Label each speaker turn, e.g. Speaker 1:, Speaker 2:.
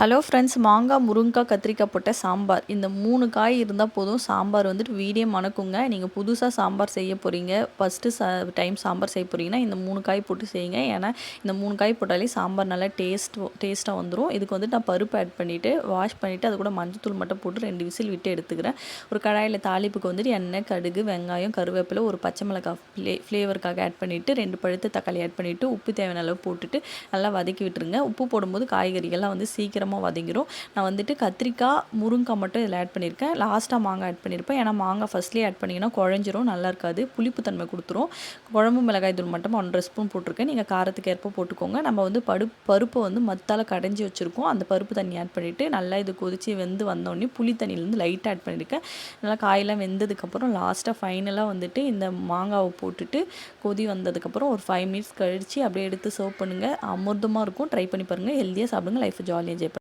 Speaker 1: Hello friends, மாங்காய், முருங்கைக்காய், கத்திரிக்காய் போட்ட சாம்பார். இந்த 3 காய் இருந்தால் போதும், சாம்பார் வந்துட்டு வீடே மணக்குங்க. நீங்கள் புதுசாக சாம்பார் செய்ய போகிறீங்க, ஃபஸ்ட்டு டைம் சாம்பார் செய்ய போகிறீங்கன்னா இந்த 3 காய் போட்டு செய்யுங்க. ஏன்னா இந்த 3 காய் போட்டாலே சாம்பார் நல்லா டேஸ்ட்டாக வந்துடும். இதுக்கு வந்துட்டு நான் பருப்பு ஆட் பண்ணிவிட்டு வாஷ் பண்ணிவிட்டு அது கூட மஞ்சத்தூள் மட்டும் போட்டு 2 விசில் விட்டு எடுத்துக்கிறேன். ஒரு கடாயில் தாளிப்புக்கு வந்துட்டு எண்ணெய், கடுகு, வெங்காயம், கருவேப்பிலை, ஒரு பச்சை மிளகாய் ஃப்ளேவருக்காக ஆட் பண்ணிவிட்டு 2 பழுத்த தக்காளி ஆட் பண்ணிவிட்டு உப்பு தேவையான அளவு போட்டுட்டு நல்லா வதக்கி விட்டுருங்க. உப்பு போடும்போது காய்கறிகள்லாம் வந்து சீக்கிரமாக வதங்கிடும். நான் வந்துட்டு கத்திரிக்காய், முருங்கைக்காய் மட்டும் இதில் ஆட் பண்ணியிருக்கேன். லாஸ்ட்டாக மாங்காய் ஆட் பண்ணியிருப்பேன். ஏன்னா மாங்காய் ஃபஸ்ட்லேயே ஆட் பண்ணிங்கன்னா குழஞ்சிரும், நல்லா இருக்காது, புளிப்பு தன்மை கொடுத்துரும். குழம்பு மிளகாய் தூள் மட்டும் 1.5 ஸ்பூன் போட்டிருக்கேன். நீங்கள் காரத்துக்கு ஏற்ப போட்டுக்கோங்க. நம்ம வந்து பருப்பை வந்து மத்தால் கடைஞ்சி வச்சுருக்கோம். அந்த பருப்பு தண்ணி ஆட் பண்ணிவிட்டு நல்லா இது கொதித்து வெந்து வந்தோடனே புளி தண்ணியிலேருந்து லைட்டாக ஆட் பண்ணியிருக்கேன். நல்லா காயெல்லாம் வெந்ததுக்கப்புறம் லாஸ்ட்டாக ஃபைனலாக வந்துட்டு இந்த மாங்காவை போட்டுட்டு கொதி வந்ததுக்கப்புறம் ஒரு 5 மினிட்ஸ் கழித்து அப்படியே எடுத்து சர்வ் பண்ணுங்கள். அமிர்தமாக இருக்கும். ட்ரை பண்ணி பாருங்கள். ஹெல்த்தியாக சாப்பிடுங்க. லைஃப் ஜாலியாக என்ஜாய்